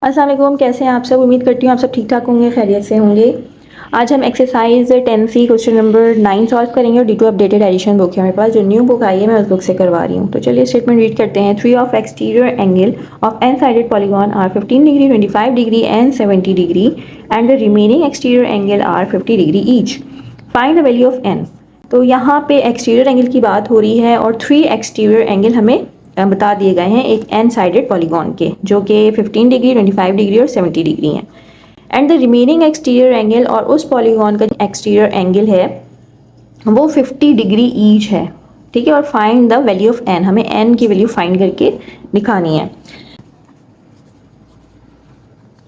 अस्सलाम वालेकुम, कैसे हैं आप सब। उम्मीद करती हूँ आप सब ठीक ठाक होंगे, खैरियत से होंगे। आज हम exercise 10C question number 9 solve करेंगे और D two updated edition book है मेरे पास, जो न्यू बुक आई है मैं उस बुक से करवा रही हूँ। तो चलिए स्टेटमेंट रीड करते हैं। 3 of exterior angle of n sided polygon are 15 degree, 25 degree and 70 degree and the remaining exterior angle are 50 degree each. Find the value of n. तो यहाँ पे एक्सटीरियर एंगल की बात हो रही है और 3 एक्सटीरियर एंगल हमें बता दिए गए हैं एक एन साइडेड पॉलीगॉन के, जो कि 15 डिग्री, 25 डिग्री और 70 डिग्री हैं। And the remaining exterior angle, और उस पॉलीगॉन का एक्सटीरियर एंगल है वो 50 डिग्री ईच है। ठीक है, और find the value of n, हमें एन की वैल्यू फाइंड करके दिखानी है।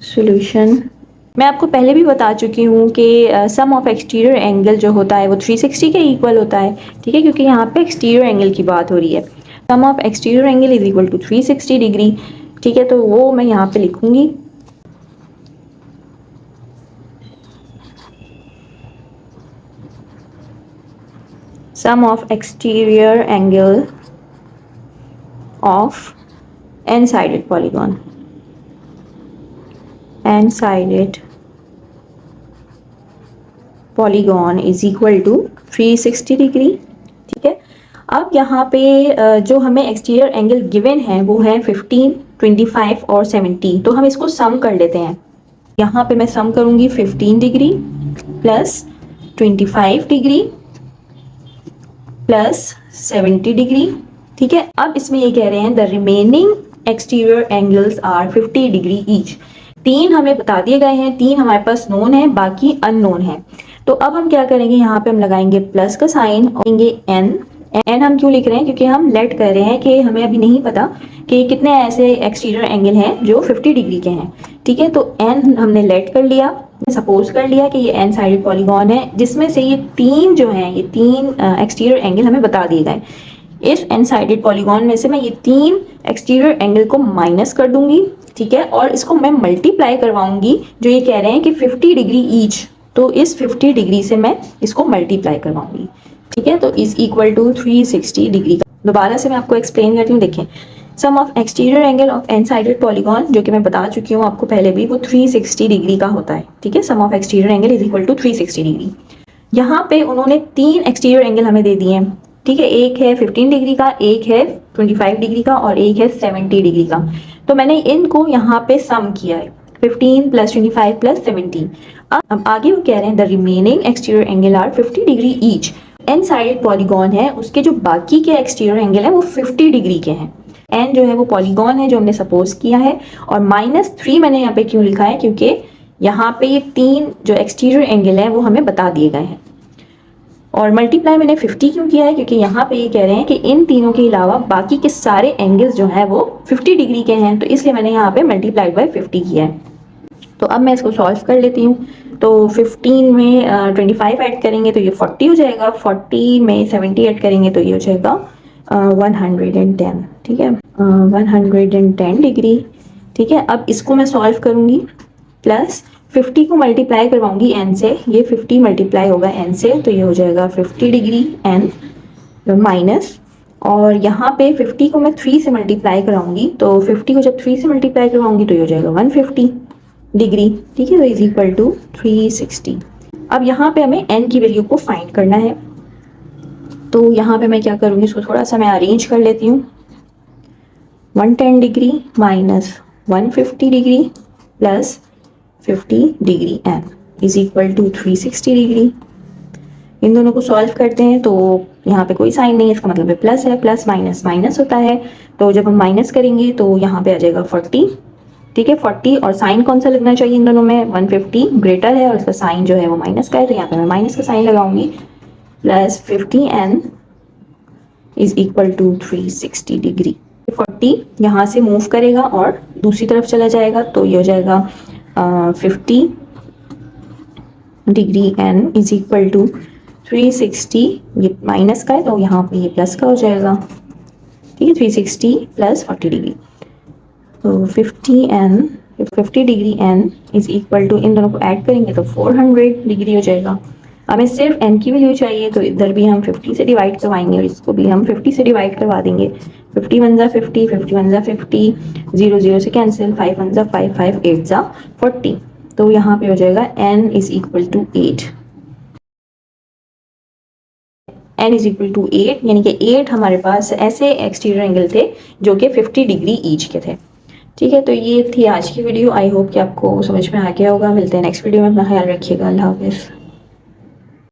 सॉल्यूशन मैं आपको पहले भी बता चुकी हूँ कि सम ऑफ एक्सटीरियर एंगल जो होता है वो 360 के इक्वल होता है। ठीक है, क्योंकि यहाँ पे एक्सटीरियर एंगल की बात हो रही है। Sum of exterior angle is equal to 360 degree. ठीक है, तो वो मैं यहाँ पे लिखूंगी। Sum of exterior angle of n sided polygon, n sided polygon is equal to 360 degree. ठीक है, अब यहाँ पे जो हमें एक्सटीरियर एंगल गिवन है वो है 15, 25 और 70। तो हम इसको सम कर लेते हैं। यहाँ पे मैं सम करूंगी 15 degree plus 25 degree plus 70 degree. ठीक है, अब इसमें ये कह रहे हैं the remaining exterior angles are 50 degree each. 3 हमें बता दिए गए हैं, 3 हमारे पास नोन है, बाकी अननोन है। तो अब हम क्या करेंगे, यहाँ पे हम लगाएंगे प्लस का साइन और लेंगे एन। एन हम क्यों लिख रहे हैं, क्योंकि हम लेट कर रहे हैं कि हमें अभी नहीं पता कि कितने ऐसे एक्सटीरियर एंगल हैं जो 50 डिग्री के हैं। ठीक है, तो एन हमने लेट कर लिया, सपोज कर लिया कि ये एन साइडेड पॉलीगॉन है जिसमें से ये 3 जो हैं, ये 3 एक्सटीरियर एंगल हमें बता दिए गए। इस एन साइडेड पॉलीगॉन में से मैं ये 3 एक्सटीरियर एंगल को माइनस कर दूंगी। ठीक है, और इसको मैं मल्टीप्लाई करवाऊंगी, जो ये कह रहे हैं कि 50 डिग्री ईच, तो इस 50 डिग्री से मैं इसको मल्टीप्लाई करवाऊंगी। ठीक है, तो इज इक्वल टू 360 डिग्री। दोबारा से मैं आपको एक्सप्लेन करती हूँ। देखें, sum of exterior angle of n sided polygon, जो कि मैं बता चुकी हूँ आपको पहले भी, वो 360 डिग्री का होता है। ठीक है, sum of exterior angle is equal to 360 degree. यहाँ पे उन्होंने 3 एक्सटीरियर एंगल हमें दे दिए हैं। ठीक है, एक है 15 डिग्री का, एक है 25 डिग्री का और एक है 70 डिग्री का। तो मैंने इनको यहाँ पे सम किया है, 15 प्लस 25 प्लस 70। अब आगे वो कह रहे हैं the remaining exterior angle are 50 degree each. N sided polygon है, उसके जो बाकी के एक्सटीरियर एंगल है वो 50 डिग्री के हैं। एन जो है वो पॉलीगॉन है जो हमने सपोज किया है, और -3 मैंने यहाँ पे क्यों लिखा है, क्योंकि यहाँ पे ये 3 जो एक्सटीरियर एंगल है वो हमें बता दिए गए हैं। और मल्टीप्लाई मैंने 50 क्यों किया है, क्योंकि यहाँ पे ये कह रहे हैं कि इन तीनों के अलावा बाकी के सारे एंगल्स जो हैं वो 50 डिग्री के हैं, तो इसलिए मैंने यहाँ पे मल्टीप्लाइड बाय 50 किया है। तो अब मैं इसको सॉल्व कर लेती हूँ। तो 15 में 25 ऐड करेंगे तो ये 40 हो जाएगा, 40 में 70 ऐड करेंगे तो ये हो जाएगा 110। ठीक है, 110 डिग्री। ठीक है, अब इसको मैं सॉल्व करूँगी, प्लस 50 को मल्टीप्लाई करवाऊंगी एन से, ये 50 मल्टीप्लाई होगा एन से, तो ये हो जाएगा 50 डिग्री एन माइनस, और यहाँ पे 50 को मैं 3 से मल्टीप्लाई कराऊंगी, तो 50 को जब 3 से मल्टीप्लाई करवाऊंगी तो ये हो जाएगा 150 डिग्री। ठीक है, तो इज इक्वल टू 360। अब यहाँ पे हमें एन की वैल्यू को फाइंड करना है। तो यहाँ पे मैं क्या करूँगी, इसको थोड़ा सा मैं अरेंज कर लेती हूँ। 110 degree minus 150 degree plus 50 degree n is equal to 360 degree. इन दोनों को सॉल्व करते हैं तो यहाँ पे कोई साइन नहीं है, इसका मतलब है प्लस है, प्लस माइनस माइनस होता है, तो जब हम माइनस करेंगे तो यहाँ पे आ जाएगा 40। ठीक है, 40, और साइन कौन सा लगना चाहिए इन दोनों में, 150 ग्रेटर है और इसका साइन जो है वो माइनस का है, तो यहाँ पे मैं माइनस का साइन लगाऊंगी, plus 50 n is equal to 360 degree. 40 यहाँ से मूव करेगा और दूसरी तरफ चला जाएगा, तो ये हो जाएगा 50 degree n is equal to 360, ये माइनस का है तो यहाँ पे ये प्लस का हो जाएगा। ठीक है, 360 प्लस 40 डिग्री, तो 50 degree n is equal to, इन दोनों को ऐड करेंगे तो 400 डिग्री हो जाएगा। हमें सिर्फ n की वैल्यू चाहिए, तो इधर भी हम 50 से डिवाइड करवाएंगे और इसको भी हम 50 से डिवाइड करवा देंगे। 50 1 ज़ा 50, 50 1 ज़ा 50, 0 0 से कैंसिल, 5 1 ज़ा 5, 5 8 ज़ा 40। तो यहाँ पे हो जाएगा n is equal to 8। n is equal to 8, यानी कि 8 हमारे पास ऐसे एक्सटीरियर एंगल थे जो कि 50 डिग्री ईच के थे। ठीक है, तो ये थी आज की वीडियो। आई होप कि आपको समझ में आ गया होगा। मिलते हैं नेक्स्ट वीडियो में, अपना ख्याल रखिएगा। अल्लाह हाफिज़।